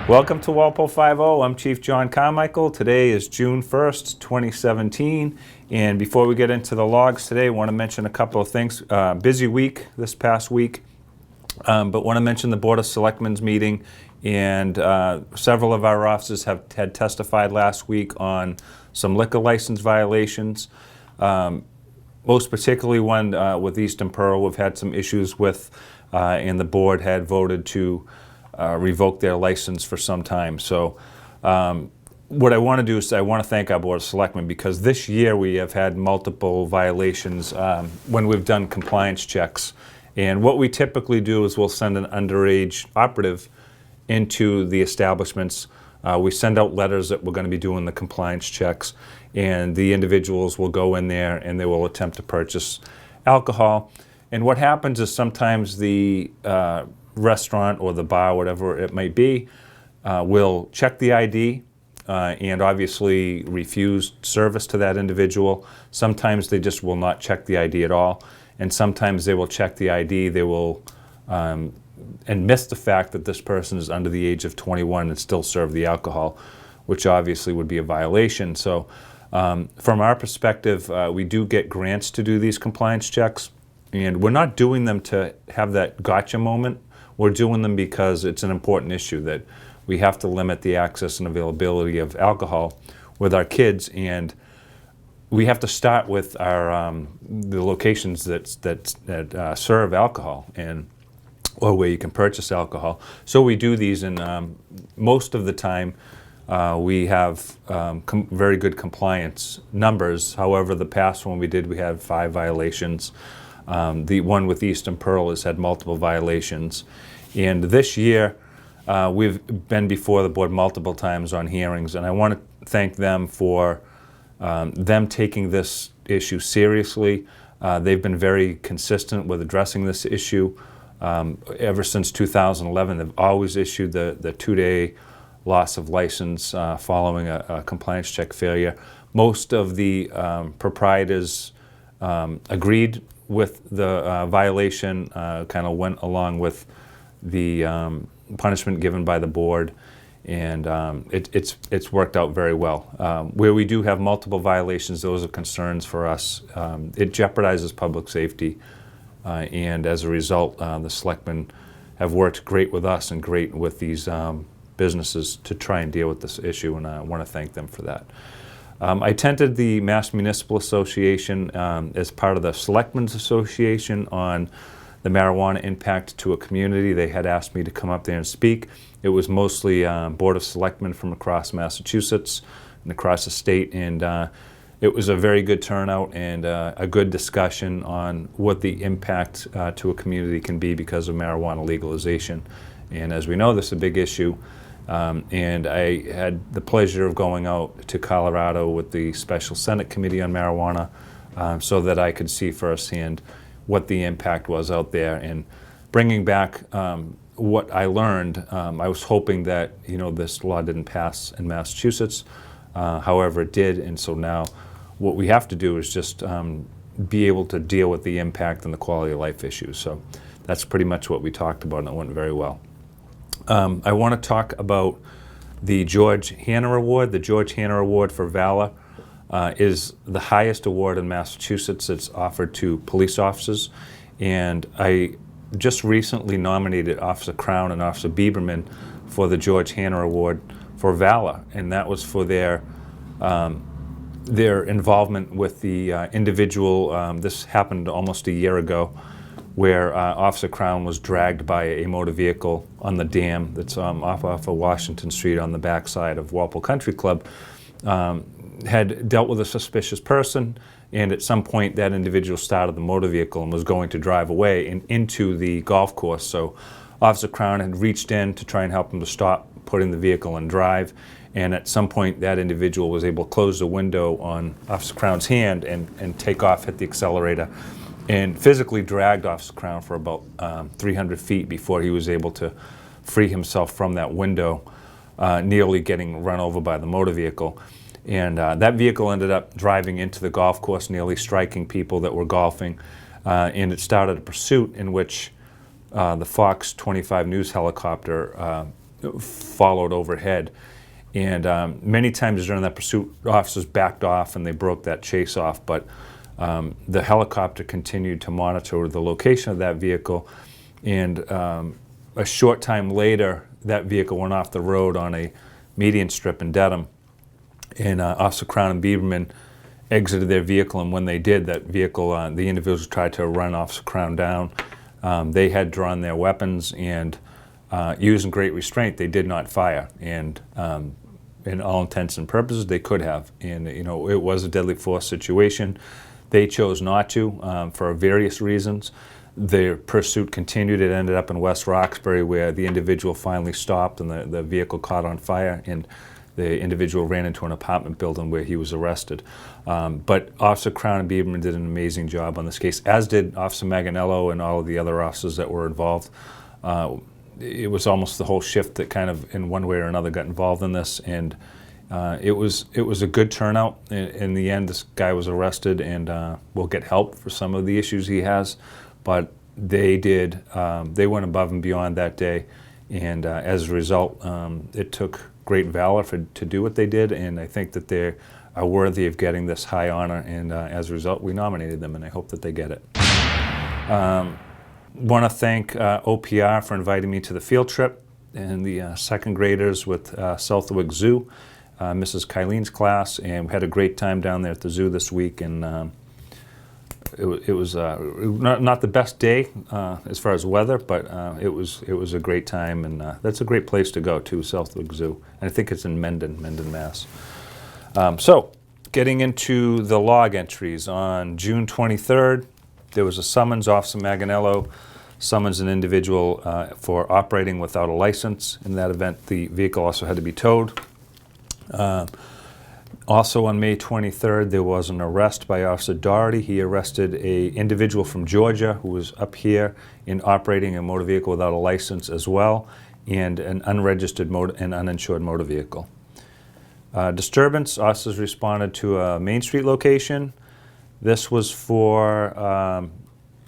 Welcome to Walpole Five-0. I'm Chief John Carmichael. Today is June 1st, 2017. And before we get into the logs today, I want to mention a couple of things. Busy week this past week, but want to mention the Board of Selectmen's meeting. And several of our officers had testified last week on some liquor license violations. Most particularly one with Eastern Pearl we've had some issues with, and the board had voted to revoke their license for some time. So what I want to do is I want to thank our Board of Selectmen, because this year we have had multiple violations when we've done compliance checks. And what we typically do is we'll send an underage operative into the establishments. We send out letters that we're going to be doing the compliance checks, and the individuals will go in there and they will attempt to purchase alcohol. And what happens is sometimes the restaurant or the bar, whatever it might be, will check the ID and obviously refuse service to that individual. Sometimes they just will not check the ID at all, and sometimes they will check the ID, they will and miss the fact that this person is under the age of 21 and still serve the alcohol, which obviously would be a violation. So from our perspective, we do get grants to do these compliance checks, and we're not doing them to have that gotcha moment. We're doing them because it's an important issue that we have to limit the access and availability of alcohol with our kids, and we have to start with our the locations that serve alcohol or where you can purchase alcohol. So we do these, and most of the time we have very good compliance numbers. However, the past one we had 5 violations. The one with Eastern Pearl has had multiple violations. And this year, we've been before the board multiple times on hearings, and I want to thank them for them taking this issue seriously. They've been very consistent with addressing this issue. Ever since 2011, they've always issued the 2-day loss of license following a compliance check failure. Most of the proprietors agreed with the violation, kind of went along with the punishment given by the board, and it's worked out very well. Where we do have multiple violations, those are concerns for us. It jeopardizes public safety, and as a result, the selectmen have worked great with us and great with these businesses to try and deal with this issue, and I want to thank them for that. I attended the Mass Municipal Association as part of the Selectmen's Association on the marijuana impact to a community. They had asked me to come up there and speak. It was mostly Board of Selectmen from across Massachusetts and across the state, and it was a very good turnout and a good discussion on what the impact to a community can be because of marijuana legalization. And as we know, this is a big issue. And I had the pleasure of going out to Colorado with the Special Senate Committee on Marijuana so that I could see firsthand what the impact was out there, and bringing back what I learned. I was hoping that this law didn't pass in Massachusetts, however it did, and so now what we have to do is just be able to deal with the impact and the quality of life issues. So that's pretty much what we talked about, and it went very well. I want to talk about the George Hanna Award. The George Hanna Award for Valor is the highest award in Massachusetts. It's offered to police officers, and I just recently nominated Officer Crown and Officer Bieberman for the George Hanna Award for Valor, and that was for their involvement with the individual. This happened almost a year ago, where Officer Crown was dragged by a motor vehicle on the dam that's off of Washington Street on the backside of Walpole Country Club. Had dealt with a suspicious person, and at some point that individual started the motor vehicle and was going to drive away and into the golf course. So Officer Crown had reached in to try and help him to stop putting the vehicle in drive, and at some point that individual was able to close the window on Officer Crown's hand and take off, hit the accelerator, and physically dragged Officer Crown for about 300 feet before he was able to free himself from that window, nearly getting run over by the motor vehicle. And that vehicle ended up driving into the golf course, nearly striking people that were golfing. And it started a pursuit in which the Fox 25 News helicopter followed overhead. And many times during that pursuit, officers backed off and they broke that chase off. But the helicopter continued to monitor the location of that vehicle. And a short time later, that vehicle went off the road on a median strip in Dedham. And Officer Crown and Bieberman exited their vehicle. And when they did, that vehicle, the individuals tried to run Officer Crown down. They had drawn their weapons and using great restraint, they did not fire. And in all intents and purposes, they could have. And, you know, it was a deadly force situation. They chose not to for various reasons. Their pursuit continued. It ended up in West Roxbury where the individual finally stopped and the vehicle caught on fire, and the individual ran into an apartment building where he was arrested. But Officer Crown and Bieberman did an amazing job on this case, as did Officer Manganello and all of the other officers that were involved. It was almost the whole shift that kind of in one way or another got involved in this, and it was a good turnout. In the end, this guy was arrested and will get help for some of the issues he has, but they went above and beyond that day, and as a result, it took great valor to do what they did, and I think that they are worthy of getting this high honor, and as a result, we nominated them, and I hope that they get it. Want to thank OPR for inviting me to the field trip, and the second graders with Southwick Zoo, Mrs. Kylene's class, and we had a great time down there at the zoo this week, and it was not the best day as far as weather, but it was a great time, and that's a great place to go to, Southwick Zoo, and I think it's in Mendon, Mass. So, getting into the log entries, on June 23rd, there was a summons. Officer Manganello summons an individual for operating without a license. In that event, the vehicle also had to be towed. Also on May 23rd, there was an arrest by Officer Doherty. He arrested an individual from Georgia who was up here in operating a motor vehicle without a license as well, and an unregistered and uninsured motor vehicle. Disturbance, officers responded to a Main Street location. This was for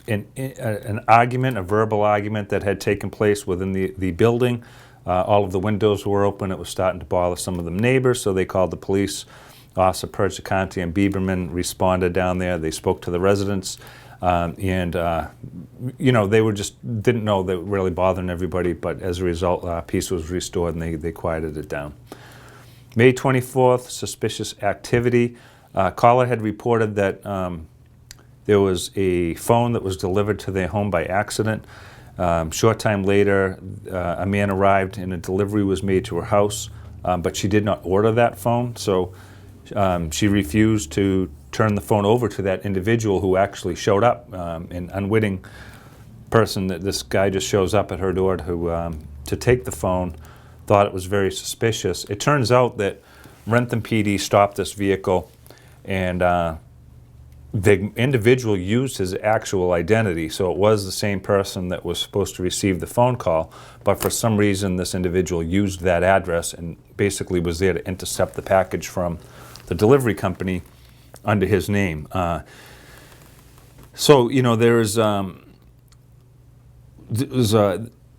an argument, a verbal argument that had taken place within the building. All of the windows were open. It was starting to bother some of the neighbors, so they called the police. Officer Percicanti and Bieberman responded down there. They spoke to the residents, and you know, they didn't know they were really bothering everybody, but as a result, peace was restored and they quieted it down. May 24th, suspicious activity. Caller had reported that there was a phone that was delivered to their home by accident. Short time later, a man arrived and a delivery was made to her house, but she did not order that phone, so she refused to turn the phone over to that individual who actually showed up. An unwitting person, that this guy just shows up at her door to take the phone, thought it was very suspicious. It turns out that Rentham PD stopped this vehicle, and the individual used his actual identity, so it was the same person that was supposed to receive the phone call, but for some reason this individual used that address and basically was there to intercept the package from the delivery company under his name. So, you know,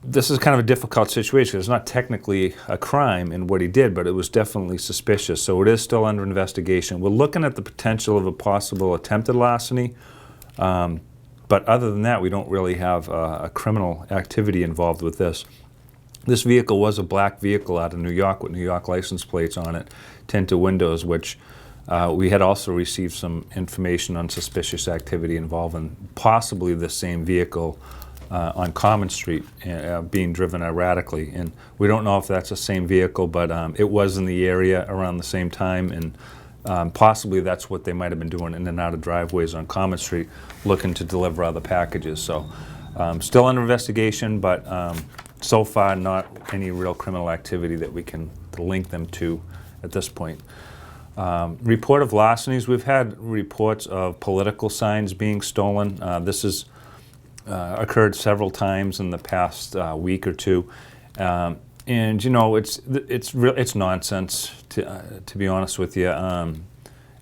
this is kind of a difficult situation. It's not technically a crime in what he did, but it was definitely suspicious. So it is still under investigation. We're looking at the potential of a possible attempted larceny, but other than that, we don't really have a criminal activity involved with this. This vehicle was a black vehicle out of New York with New York license plates on it, tinted windows, which we had also received some information on suspicious activity involving possibly the same vehicle on Common Street being driven erratically. And we don't know if that's the same vehicle, but it was in the area around the same time, and possibly that's what they might have been doing in and out of driveways on Common Street, looking to deliver other packages. So still under investigation, but so far not any real criminal activity that we can link them to at this point. Report of larcenies. We've had reports of political signs being stolen. This has occurred several times in the past week or two, and you know, it's nonsense, to be honest with you.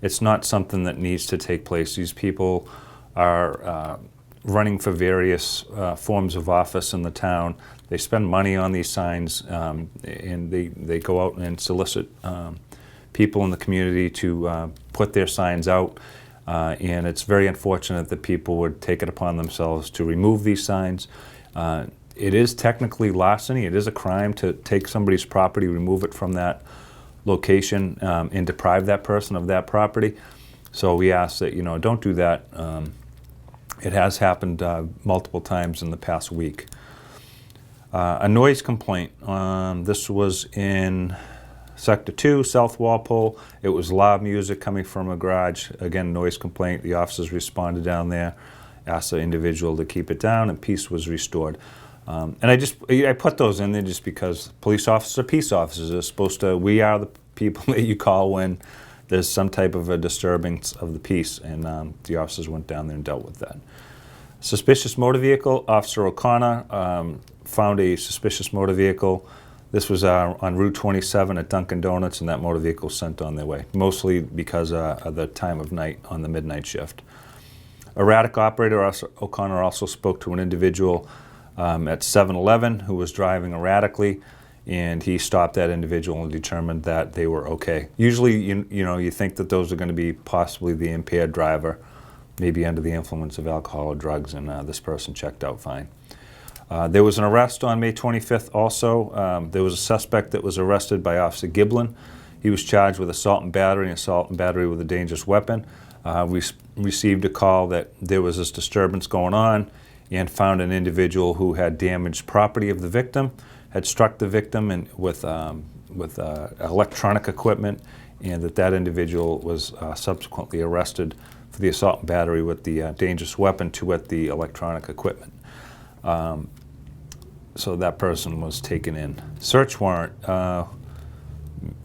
It's not something that needs to take place. These people are running for various forms of office in the town. They spend money on these signs, and they go out and solicit people in the community to put their signs out. And it's very unfortunate that people would take it upon themselves to remove these signs. It is technically larceny. It is a crime to take somebody's property, remove it from that location, and deprive that person of that property. So we ask that, don't do that. It has happened multiple times in the past week. A noise complaint. This was in Sector 2, South Walpole. It was loud music coming from a garage. Again, noise complaint. The officers responded down there, asked the individual to keep it down, and peace was restored. And I put those in there just because police officers are peace officers. They're supposed to, we are the people that you call when there's some type of a disturbance of the peace, and the officers went down there and dealt with that. Suspicious motor vehicle. Officer O'Connor found a suspicious motor vehicle. This was on Route 27 at Dunkin' Donuts, and that motor vehicle was sent on their way, mostly because of the time of night on the midnight shift. Erratic operator. O'Connor also spoke to an individual at 7-Eleven who was driving erratically, and he stopped that individual and determined that they were okay. Usually, you think that those are going to be possibly the impaired driver, maybe under the influence of alcohol or drugs, and this person checked out fine. There was an arrest on May 25th also. There was a suspect that was arrested by Officer Giblin. He was charged with assault and battery with a dangerous weapon. We received a call that there was this disturbance going on, and found an individual who had damaged property of the victim, had struck the victim with electronic equipment, and that individual was subsequently arrested for the assault and battery with the dangerous weapon with the electronic equipment. So that person was taken in. Search warrant.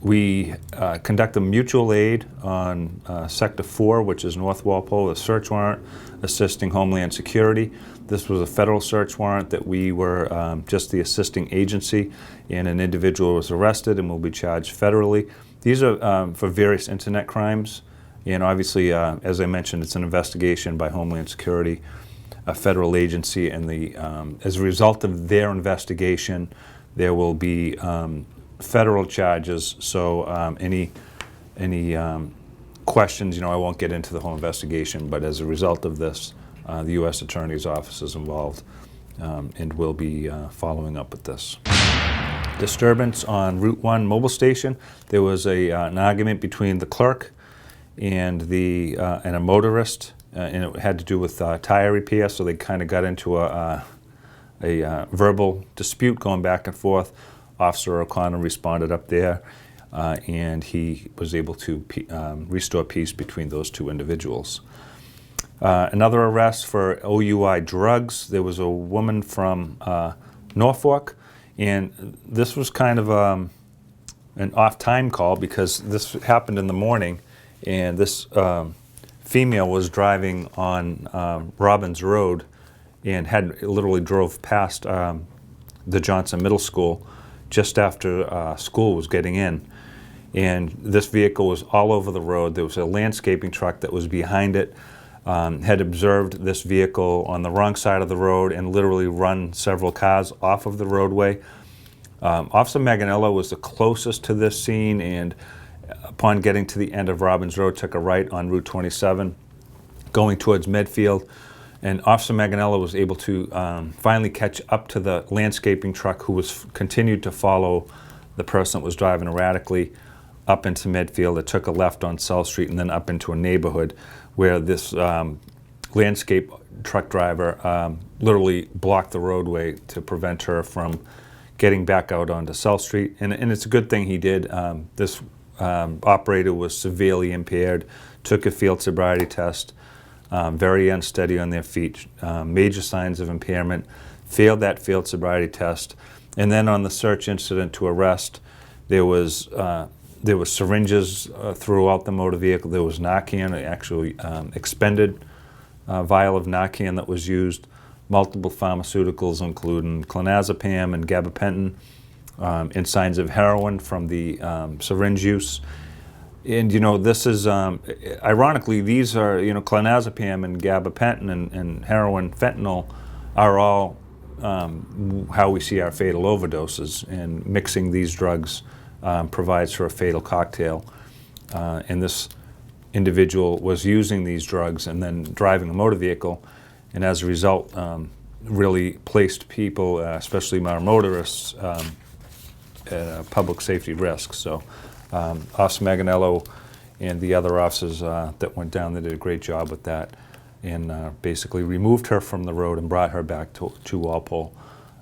We conducted mutual aid on Sector 4, which is North Walpole, a search warrant assisting Homeland Security. This was a federal search warrant that we were just the assisting agency, and an individual was arrested and will be charged federally. These are for various internet crimes, and obviously, as I mentioned, it's an investigation by Homeland Security, a federal agency, and as a result of their investigation, there will be federal charges. So any questions, I won't get into the whole investigation, but as a result of this, the U.S. Attorney's Office is involved and will be following up with this. Disturbance on Route 1 mobile station. There was an argument between the clerk and a motorist, and it had to do with tire repair, so they kind of got into a verbal dispute going back and forth. Officer O'Connor responded up there, and he was able to restore peace between those two individuals. Another arrest for OUI drugs. There was a woman from Norfolk, and this was kind of an off-time call because this happened in the morning, and this female was driving on Robbins Road and had literally drove past the Johnson Middle School just after school was getting in. And this vehicle was all over the road. There was a landscaping truck that was behind it, had observed this vehicle on the wrong side of the road and literally run several cars off of the roadway. Officer Maganello was the closest to this scene, and upon getting to the end of Robbins Road, took a right on Route 27, going towards Medfield. And Officer Maganello was able to finally catch up to the landscaping truck, who was continued to follow the person that was driving erratically up into Medfield. It took a left on South Street and then up into a neighborhood where this landscape truck driver literally blocked the roadway to prevent her from getting back out onto South Street. And it's a good thing he did. This operator was severely impaired, took a field sobriety test, very unsteady on their feet, major signs of impairment, failed that field sobriety test. And then on the search incident to arrest, there was syringes throughout the motor vehicle. There was Narcan, actually expended vial of Narcan that was used, multiple pharmaceuticals including clonazepam and gabapentin, and signs of heroin from the syringe use. And this is ironically, these are clonazepam and gabapentin and heroin, fentanyl are all how we see our fatal overdoses. And mixing these drugs provides for a fatal cocktail. And this individual was using these drugs and then driving a motor vehicle, and as a result, really placed people, especially our motorists, at a public safety risk. So. Officer Manganello and the other officers that went down, they did a great job with that, and basically removed her from the road and brought her back to Walpole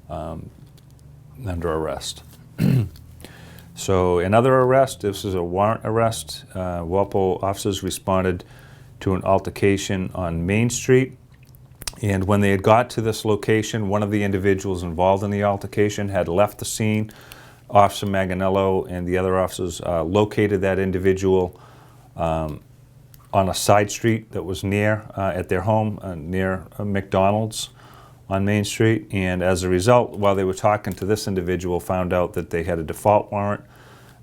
under arrest. So another arrest, this is a warrant arrest. Walpole officers responded to an altercation on Main Street, and when they had got to this location, one of the individuals involved in the altercation had left the scene. Officer Manganello and the other officers located that individual on a side street that was near at their home, near McDonald's on Main Street. And as a result, while they were talking to this individual, found out that they had a default warrant.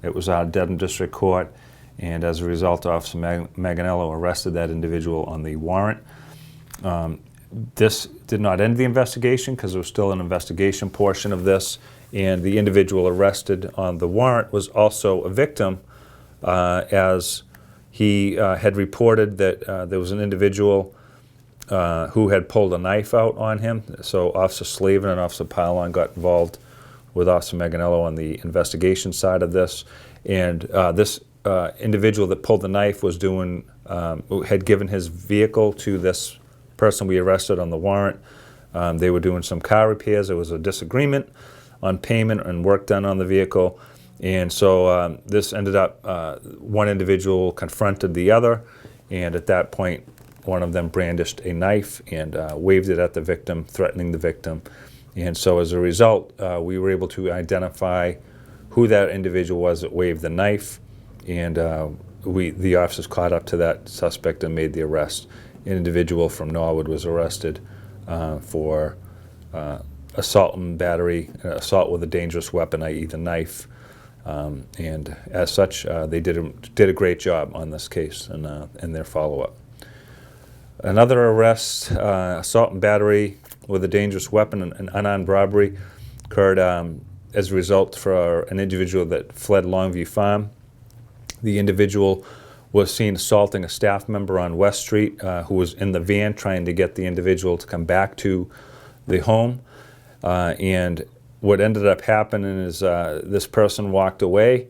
It was out of Dedham District Court. And as a result, Officer Manganello arrested that individual on the warrant. This did not end the investigation because there was still an investigation portion of this. And the individual arrested on the warrant was also a victim, as he had reported that there was an individual who had pulled a knife out on him. So Officer Slavin and Officer Pilon got involved with Officer Manganello on the investigation side of this. And this individual that pulled the knife was had given his vehicle to this person we arrested on the warrant. They were doing some car repairs. There was a disagreement on payment and work done on the vehicle, and so this ended up one individual confronted the other, and at that point one of them brandished a knife and waved it at the victim, threatening the victim. And so as a result, we were able to identify who that individual was that waved the knife, and the officers caught up to that suspect and made the arrest. An individual from Norwood was arrested for assault and battery, assault with a dangerous weapon, i.e. the knife, and as such, they did a great job on this case and their follow-up. Another arrest, assault and battery with a dangerous weapon and unarmed robbery, occurred as a result for an individual that fled Longview Farm. The individual was seen assaulting a staff member on West Street who was in the van trying to get the individual to come back to the home. And what ended up happening is this person walked away.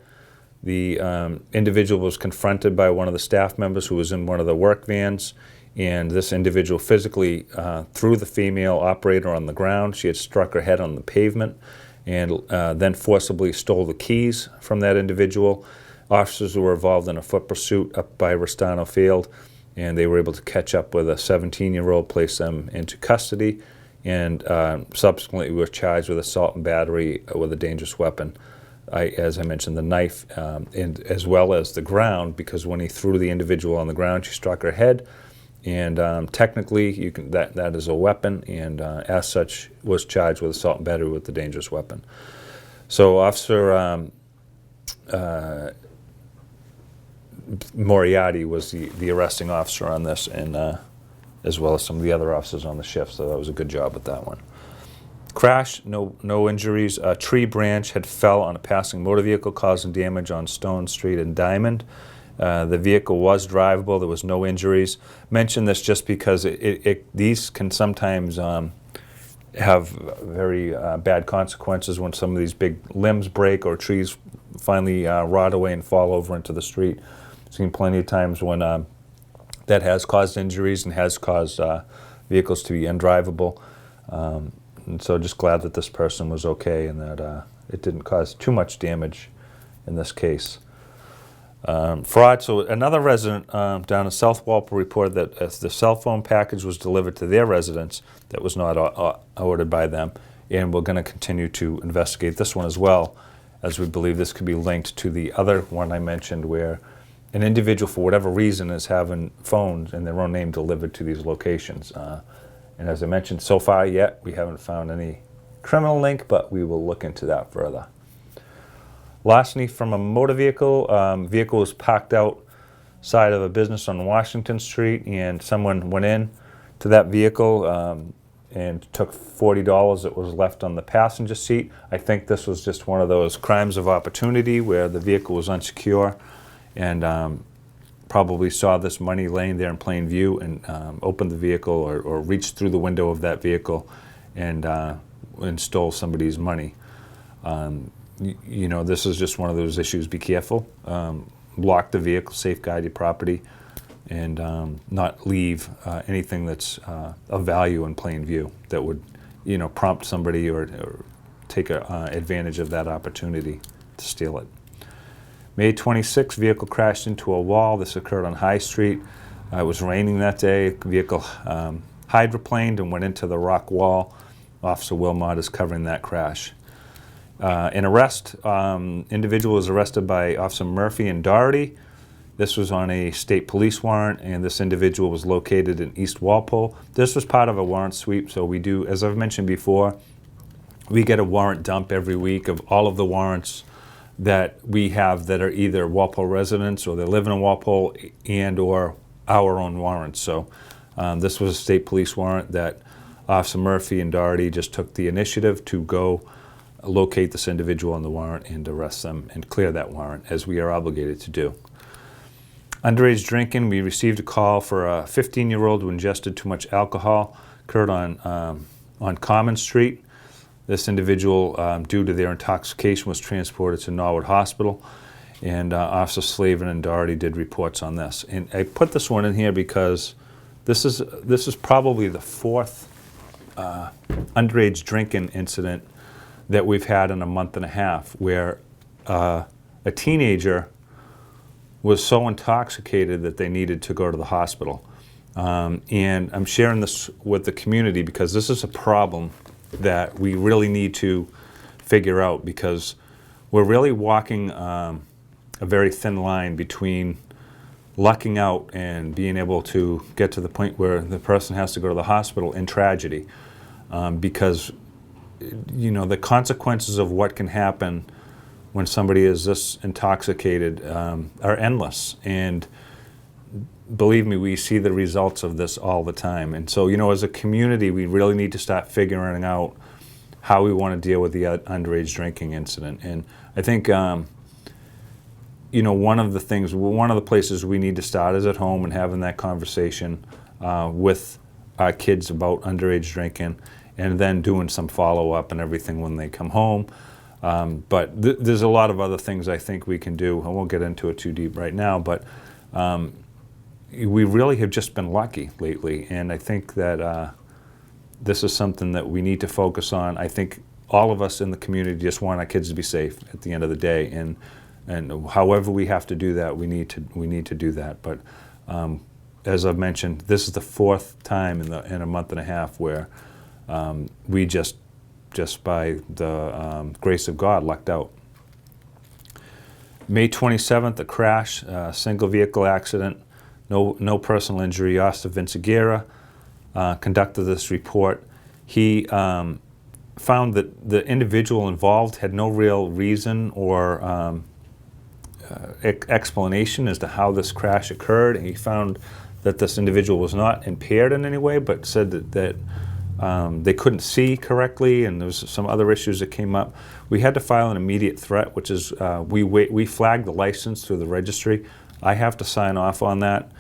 The individual was confronted by one of the staff members who was in one of the work vans, and this individual physically threw the female operator on the ground. She had struck her head on the pavement, and then forcibly stole the keys from that individual. Officers were involved in a foot pursuit up by Restano Field, and they were able to catch up with a 17-year-old, place them into custody, and subsequently were charged with assault and battery with a dangerous weapon. As I mentioned, the knife, and as well as the ground, because when he threw the individual on the ground, she struck her head, and technically that is a weapon, and as such was charged with assault and battery with the dangerous weapon. So Officer Moriarty was the arresting officer on this, and as well as some of the other officers on the shift, so that was a good job with that one. Crash, no injuries. A tree branch had fell on a passing motor vehicle, causing damage on Stone Street and Diamond. The vehicle was drivable. There was no injuries. Mention this just because these can sometimes have very bad consequences when some of these big limbs break or trees finally rot away and fall over into the street. I've seen plenty of times when that has caused injuries and has caused vehicles to be undrivable. And so just glad that this person was okay and that it didn't cause too much damage in this case. Fraud, so another resident down in South Walpole reported that as the cell phone package was delivered to their residence that was not ordered by them, and we're going to continue to investigate this one as well, as we believe this could be linked to the other one I mentioned where an individual for whatever reason is having phones in their own name delivered to these locations. And as I mentioned, so far yet we haven't found any criminal link, but we will look into that further. Larceny from a motor vehicle. Vehicle was parked outside of a business on Washington Street, and someone went in to that vehicle and took $40 that was left on the passenger seat. I think this was just one of those crimes of opportunity where the vehicle was unsecure and probably saw this money laying there in plain view and opened the vehicle or reached through the window of that vehicle and stole somebody's money. You know, this is just one of those issues. Be careful. Lock the vehicle, safeguard your property, and not leave anything that's of value in plain view that would, you know, prompt somebody or take advantage of that opportunity to steal it. May 26th, vehicle crashed into a wall. This occurred on High Street. It was raining that day. Vehicle hydroplaned and went into the rock wall. Officer Wilmot is covering that crash. An arrest, individual was arrested by Officer Murphy and Doherty. This was on a state police warrant, and this individual was located in East Walpole. This was part of a warrant sweep, so we do, as I've mentioned before, we get a warrant dump every week of all of the warrants that we have that are either Walpole residents or they live in Walpole and or our own warrants. So this was a state police warrant that Officer Murphy and Doherty just took the initiative to go locate this individual on the warrant and arrest them and clear that warrant, as we are obligated to do. Underage drinking, we received a call for a 15-year-old who ingested too much alcohol. Occurred on Common Street. This individual, due to their intoxication, was transported to Norwood Hospital, and Officer Slavin and Doherty did reports on this. And I put this one in here because this is probably the fourth underage drinking incident that we've had in a month and a half, where a teenager was so intoxicated that they needed to go to the hospital. And I'm sharing this with the community because this is a problem that we really need to figure out, because we're really walking a very thin line between lucking out and being able to get to the point where the person has to go to the hospital in tragedy, because you know the consequences of what can happen when somebody is this intoxicated are endless. And believe me, we see the results of this all the time. And so, you know, as a community, we really need to start figuring out how we want to deal with the underage drinking incident. And I think, you know, one of the places we need to start is at home and having that conversation with our kids about underage drinking, and then doing some follow-up and everything when they come home. But there's a lot of other things I think we can do. I won't get into it too deep right now, but we really have just been lucky lately, and I think that this is something that we need to focus on. I think all of us in the community just want our kids to be safe at the end of the day, and however we have to do that, we need to do that. But as I've mentioned, this is the fourth time in a month and a half where we just by the grace of God lucked out. May 27th, a crash, single vehicle accident. No personal injury. Officer Vinciguerra conducted this report. He found that the individual involved had no real reason or explanation as to how this crash occurred. He found that this individual was not impaired in any way, but said that they couldn't see correctly, and there was some other issues that came up. We had to file an immediate threat, which is we flagged the license through the registry. I have to sign off on that,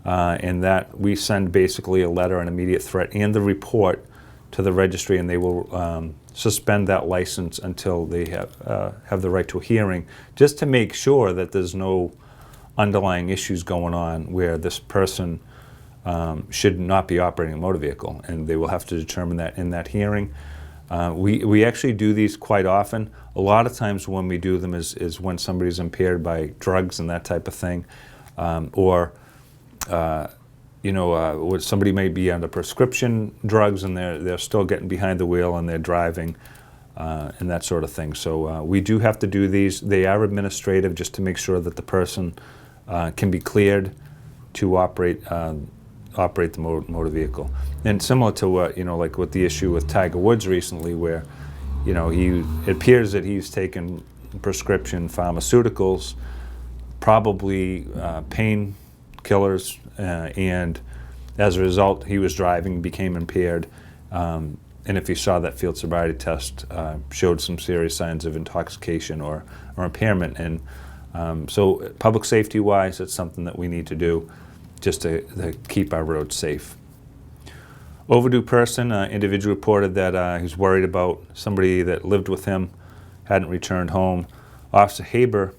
and that we send basically a letter, an immediate threat, and the report to the registry, and they will suspend that license until they have the right to a hearing, just to make sure that there's no underlying issues going on where this person should not be operating a motor vehicle, and they will have to determine that in that hearing. We actually do these quite often. A lot of times when we do them is when somebody's impaired by drugs and that type of thing, or somebody may be under prescription drugs and they're still getting behind the wheel and they're driving, and that sort of thing. So we do have to do these. They are administrative, just to make sure that the person can be cleared to operate the motor vehicle. And similar to what, like with the issue with Tiger Woods recently, where, it appears that he's taken prescription pharmaceuticals, probably painkillers, and as a result, he was driving, became impaired, and if you saw that field sobriety test, showed some serious signs of intoxication or impairment. And so public safety-wise, it's something that we need to do just to keep our roads safe. Overdue person, individual reported that he's worried about somebody that lived with him, hadn't returned home. Officer Haber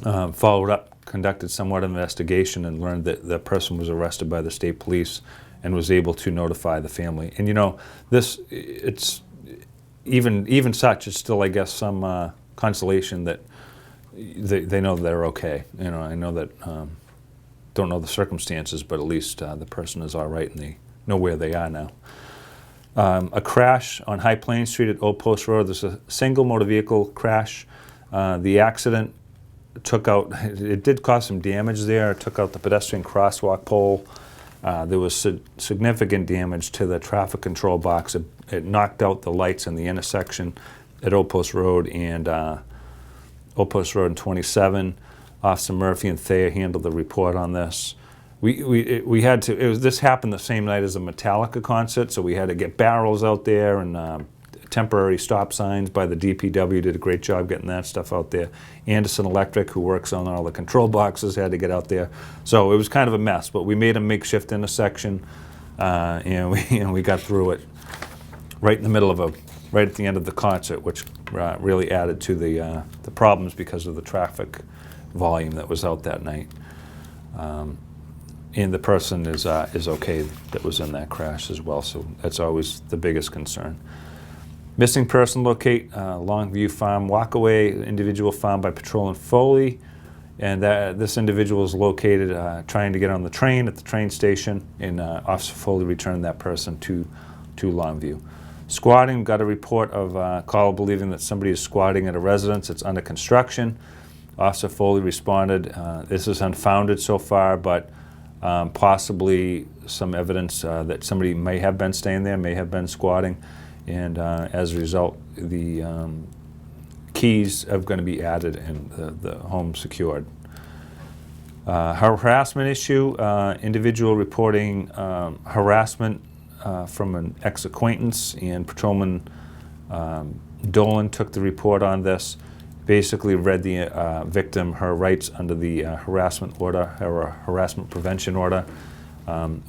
followed up, conducted somewhat of an investigation, and learned that the person was arrested by the state police and was able to notify the family. And you know, it's even such, it's still, I guess, some consolation that they know they're okay. You know, I know that, don't know the circumstances, but at least the person is all right and they know where they are now. A crash on High Plains Street at Old Post Road. There's a single motor vehicle crash. The accident it did cause some damage there. It took out the pedestrian crosswalk pole. There was significant damage to the traffic control box. It knocked out the lights in the intersection at Old Post Road and Old Post Road and 27. Officer Murphy and Thayer handled the report on this. We had to. This happened the same night as a Metallica concert, so we had to get barrels out there and temporary stop signs by the DPW. Did a great job getting that stuff out there. Anderson Electric, who works on all the control boxes, had to get out there. So it was kind of a mess, but we made a makeshift intersection, and we got through it right in the middle of right at the end of the concert, which really added to the problems because of the traffic volume that was out that night. And the person is okay that was in that crash as well, so that's always the biggest concern. Missing person locate, Longview Farm walkaway, individual found by Patrol and Foley, and this individual is located trying to get on the train at the train station, and Officer Foley returned that person to Longview. Squatting, got a report of caller believing that somebody is squatting at a residence that's under construction. Officer Foley responded, this is unfounded so far, but possibly some evidence that somebody may have been staying there, may have been squatting, and as a result, the keys are going to be added and the home secured. Harassment issue, individual reporting harassment from an ex-acquaintance, and Patrolman Dolan took the report on this. Basically read the victim her rights under the harassment order, or harassment prevention order,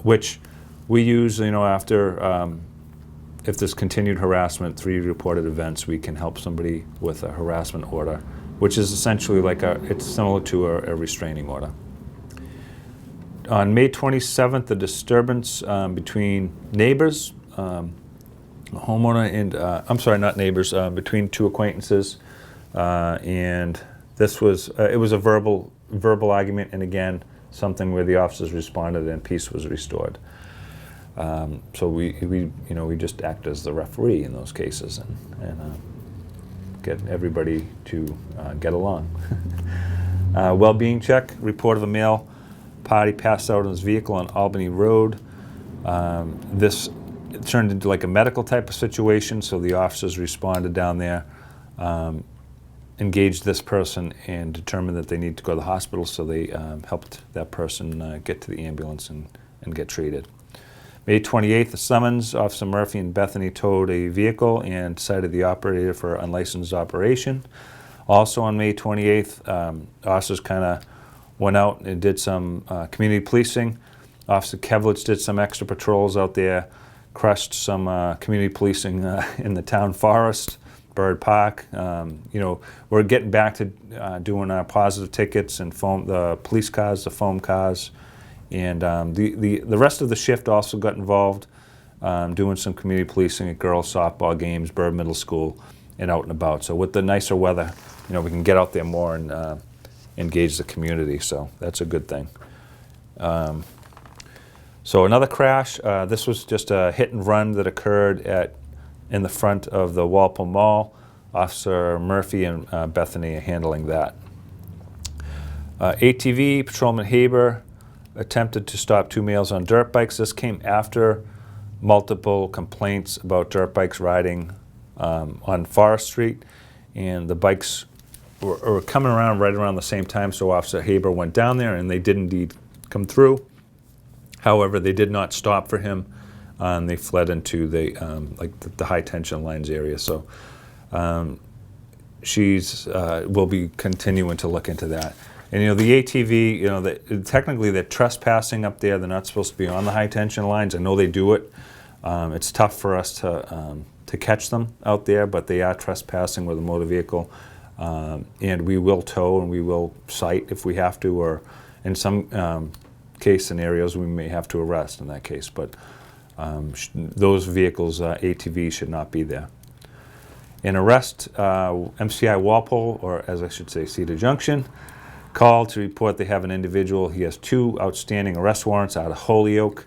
which we use, after, if there's continued harassment, 3 reported events, we can help somebody with a harassment order, which is essentially it's similar to a restraining order. On May 27th, a disturbance between neighbors, a homeowner and, I'm sorry, not neighbors, between 2 acquaintances. And this was it was a verbal argument, and again, something where the officers responded and peace was restored. So we just act as the referee in those cases and get everybody to get along. Well-being check, report of a male party passed out in his vehicle on Albany Road. This turned into like a medical type of situation, so the officers responded down there, engaged this person and determined that they need to go to the hospital, so they helped that person get to the ambulance and get treated. May 28th, a summons. Officer Murphy and Bethany towed a vehicle and cited the operator for unlicensed operation. Also on May 28th, officers kind of went out and did some community policing. Officer Kevlitz did some extra patrols out there, crushed some community policing in the town forest, Bird Park. We're getting back to doing our positive tickets and the police cars, the foam cars, and the rest of the shift also got involved doing some community policing at girls softball games, Bird Middle School, and out and about. So with the nicer weather, we can get out there more and engage the community. So that's a good thing. So another crash. This was just a hit and run that occurred in the front of the Walpole Mall. Officer Murphy and Bethany are handling that. ATV, Patrolman Haber attempted to stop 2 males on dirt bikes. This came after multiple complaints about dirt bikes riding on Forest Street, and the bikes were coming around right around the same time, so Officer Haber went down there, and they did indeed come through. However, they did not stop for him, and they fled into the high tension lines area. So she's will be continuing to look into that. And the ATV, technically they're trespassing up there. They're not supposed to be on the high tension lines. I know they do it. It's tough for us to catch them out there, but they are trespassing with a motor vehicle. And we will tow and we will cite if we have to, or in some case scenarios we may have to arrest in that case. But those vehicles, ATVs, should not be there. An arrest, MCI Walpole, or as I should say, Cedar Junction, called to report they have an individual. He has 2 outstanding arrest warrants out of Holyoke.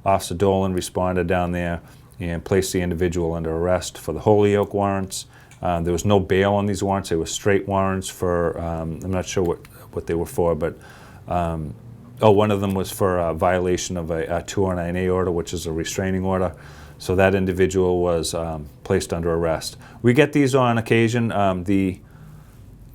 Officer Dolan responded down there and placed the individual under arrest for the Holyoke warrants. There was no bail on these warrants. They were straight warrants for, I'm not sure what they were for, but one of them was for a violation of a 209A order, which is a restraining order. So that individual was placed under arrest. We get these on occasion.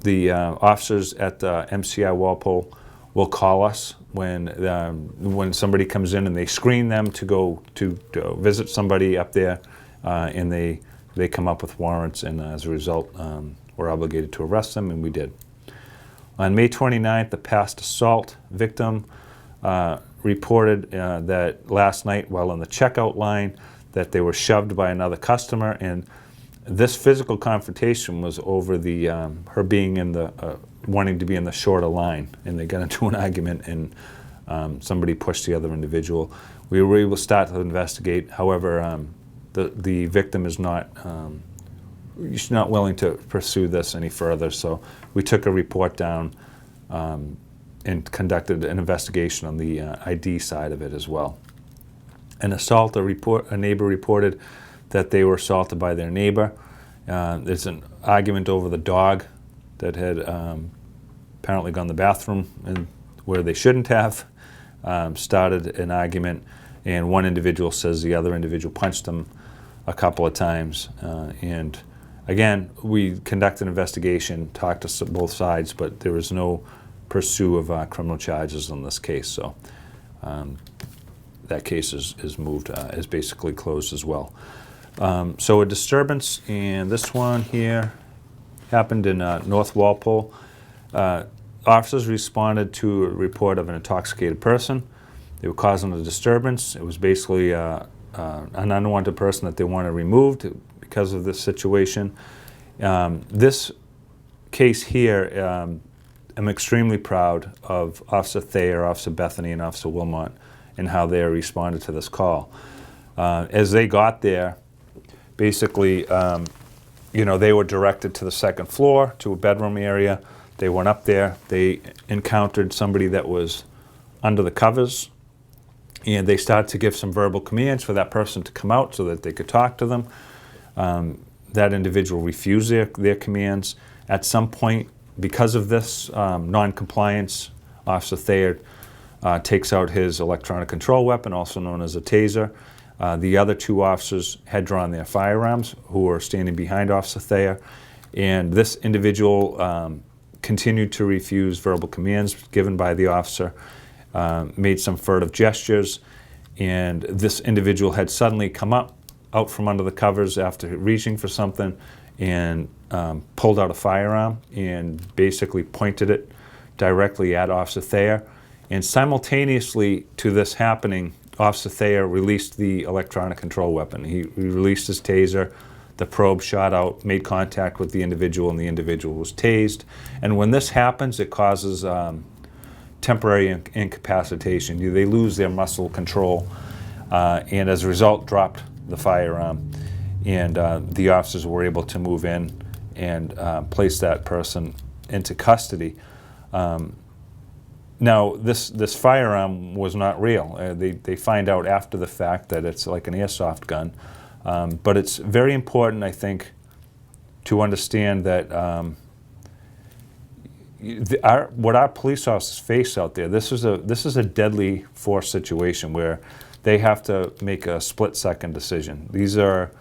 The officers at MCI Walpole will call us when somebody comes in and they screen them to go to visit somebody up there, and they come up with warrants, and as a result, we're obligated to arrest them, and we did. On May 29th, the past assault victim reported that last night while in the checkout line that they were shoved by another customer, and this physical confrontation was over the her being in the wanting to be in the shorter line, and they got into an argument, and somebody pushed the other individual. We were able to start to investigate. However, the victim is not willing to pursue this any further, so we took a report down and conducted an investigation on the ID side of it as well. An assault, a neighbor reported that they were assaulted by their neighbor. There's an argument over the dog that had apparently gone to the bathroom and where they shouldn't have, started an argument, and one individual says the other individual punched him a couple of times. And again, we conducted an investigation, talked to both sides, but there was no pursuit of criminal charges on this case. So that case is moved, is basically closed as well. So a disturbance, and this one here happened in North Walpole. Officers responded to a report of an intoxicated person. They were causing a disturbance. It was basically an unwanted person that they wanted removed because of this situation. This case here, I'm extremely proud of Officer Thayer, Officer Bethany, and Officer Wilmot and how they responded to this call. As they got there, basically, they were directed to the second floor, to a bedroom area. They went up there. They encountered somebody that was under the covers, and they started to give some verbal commands for that person to come out so that they could talk to them. That individual refused their commands. At some point, because of this non-compliance, Officer Thayer takes out his electronic control weapon, also known as a taser. The other 2 officers had drawn their firearms, who were standing behind Officer Thayer, and this individual continued to refuse verbal commands given by the officer, made some furtive gestures, and this individual had suddenly come out from under the covers after reaching for something and pulled out a firearm and basically pointed it directly at Officer Thayer. And simultaneously to this happening, Officer Thayer released the electronic control weapon. He released his taser. The probe shot out, made contact with the individual, and the individual was tased. And when this happens, it causes temporary incapacitation. They lose their muscle control, and as a result, dropped the firearm. And the officers were able to move in and place that person into custody. Now, this firearm was not real. They find out after the fact that it's like an airsoft gun. But it's very important, I think, to understand that what our police officers face out there, this is a deadly force situation where they have to make a split-second decision. These are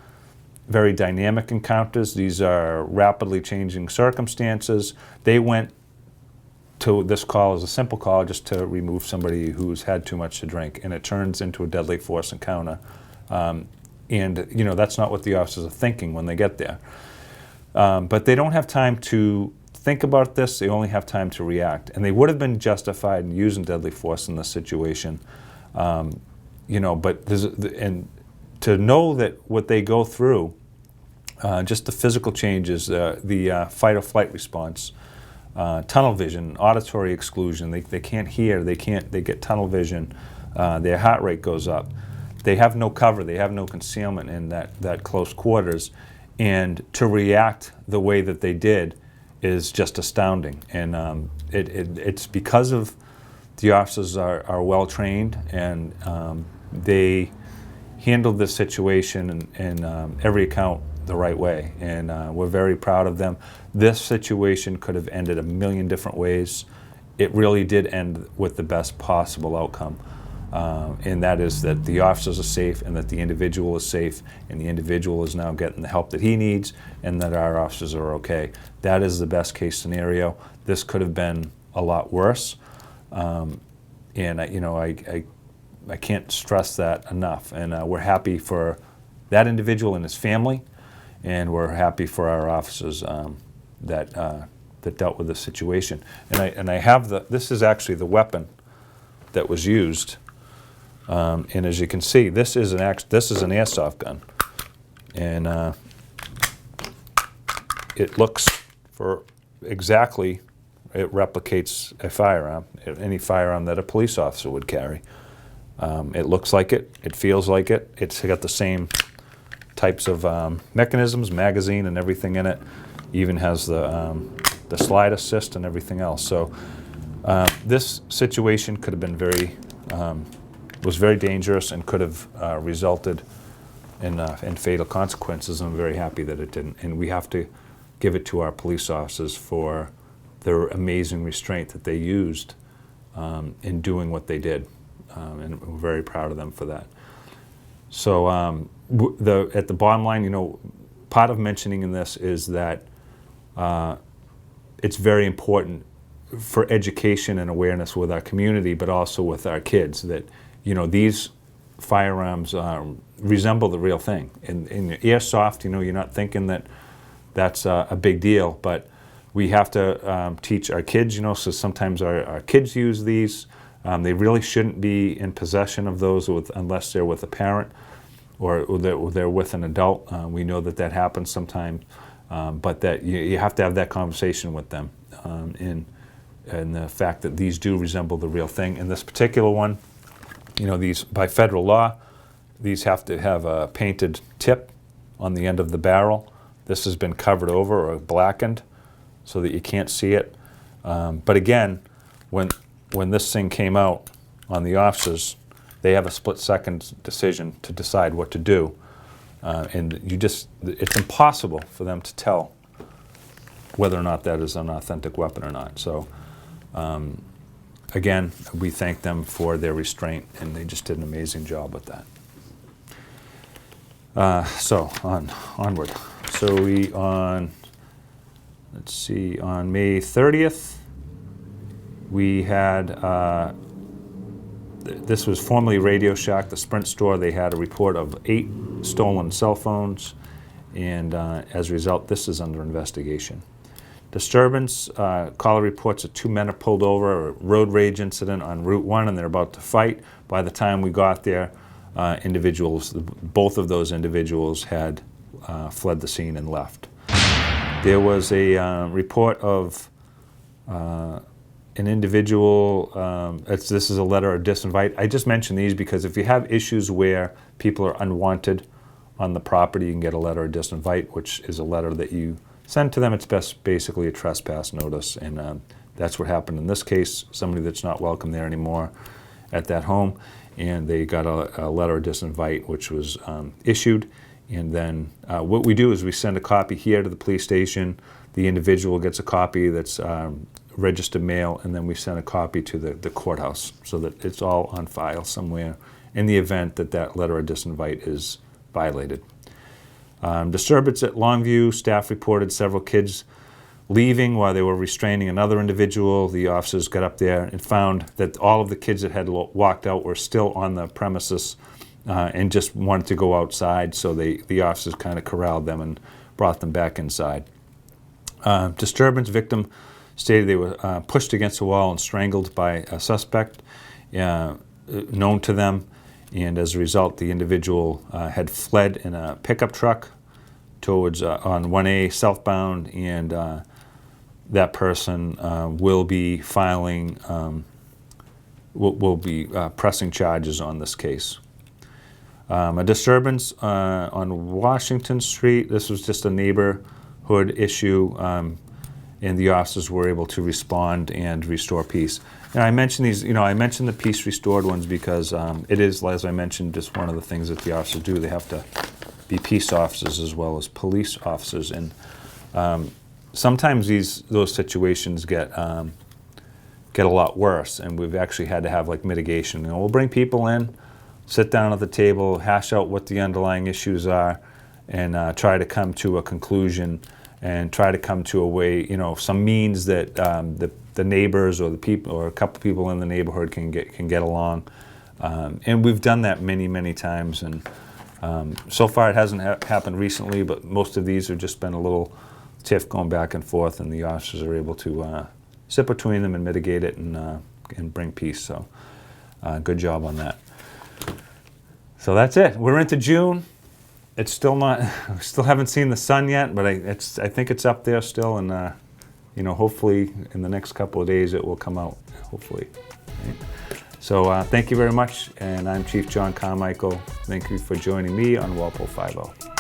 very dynamic encounters. These are rapidly changing circumstances. They went to this call as a simple call just to remove somebody who's had too much to drink, and it turns into a deadly force encounter. And that's not what the officers are thinking when they get there. But they don't have time to think about this. They only have time to react, and they would have been justified in using deadly force in this situation. But and to know that what they go through, just the physical changes, the fight or flight response, tunnel vision, auditory exclusion, they can't hear, they get tunnel vision, their heart rate goes up. They have no cover, they have no concealment in that close quarters, and to react the way that they did is just astounding. And it's because of the officers are well trained, and they handled this situation in every account the right way, and we're very proud of them. This situation could have ended a million different ways. It really did end with the best possible outcome, and that is that the officers are safe, and that the individual is safe, and the individual is now getting the help that he needs, and that our officers are okay. That is the best case scenario. This could have been a lot worse, and I can't stress that enough. And we're happy for that individual and his family, and we're happy for our officers that dealt with the situation. And I have this is actually the weapon that was used. And as you can see, this is an airsoft gun, and it looks it replicates a firearm, any firearm that a police officer would carry. It looks like it. It feels like it. It's got the same types of mechanisms, magazine, and everything in it. Even has the slide assist and everything else. So this situation could have been was very dangerous, and could have resulted in fatal consequences. I'm very happy that it didn't. And we have to give it to our police officers for their amazing restraint that they used in doing what they did. And we're very proud of them for that. So at the bottom line, part of mentioning in this is that it's very important for education and awareness with our community, but also with our kids, that these firearms resemble the real thing. In airsoft, you're not thinking that that's a big deal, but we have to teach our kids, so sometimes our kids use these. They really shouldn't be in possession of those unless they're with a parent or they're with an adult. We know that happens sometimes, but that you have to have that conversation with them, and the fact that these do resemble the real thing. In this particular one, these, by federal law, these have to have a painted tip on the end of the barrel. This has been covered over or blackened so that you can't see it. But again, when this thing came out on the officers, they have a split-second decision to decide what to do. And it's impossible for them to tell whether or not that is an authentic weapon or not. So again, we thank them for their restraint, and they just did an amazing job with that. Onward. So on May 30th, we had, this was formerly Radio Shack, the Sprint store. They had a report of 8 stolen cell phones, and as a result, this is under investigation. Disturbance, caller reports that 2 men are pulled over, a road rage incident on Route 1, and they're about to fight. By the time we got there, both of those individuals had fled the scene and left. There was a report of an individual, this is a letter of disinvite. I just mention these because if you have issues where people are unwanted on the property, you can get a letter of disinvite, which is a letter that you send to them. It's basically a trespass notice, and that's what happened in this case. Somebody that's not welcome there anymore at that home, and they got a letter of disinvite, which was issued. And then what we do is we send a copy here to the police station. The individual gets a copy that's registered mail, and then we send a copy to the courthouse so that it's all on file somewhere in the event that letter of disinvite is violated. Disturbance at Longview, staff reported several kids leaving while they were restraining another individual. The officers got up there and found that all of the kids that had walked out were still on the premises and just wanted to go outside, so the officers kind of corralled them and brought them back inside. Disturbance victim stated they were pushed against a wall and strangled by a suspect known to them, and as a result the individual had fled in a pickup truck towards on 1A southbound, and that person will be filing, will be pressing charges on this case. A disturbance on Washington Street. This was just a neighborhood issue, and the officers were able to respond and restore peace. And I mentioned these, I mentioned the peace restored ones because it is, as I mentioned, just one of the things that the officers do. They have to be peace officers as well as police officers, and sometimes those situations get a lot worse, and we've actually had to have like mitigation. We'll bring people in, sit down at the table, hash out what the underlying issues are, and try to come to a conclusion and try to come to a way, some means that the neighbors or the people or a couple people in the neighborhood can get along. And we've done that many times, and so far it hasn't happened recently, but most of these have just been a little tiff going back and forth, and the officers are able to sit between them and mitigate it and bring peace. So good job on that. So that's it. We're into June. It's still not, we still haven't seen the sun yet, but I think it's up there still, and hopefully in the next couple of days it will come out, hopefully. Right? So thank you very much, and I'm Chief John Carmichael. Thank you for joining me on Walpole 5-0.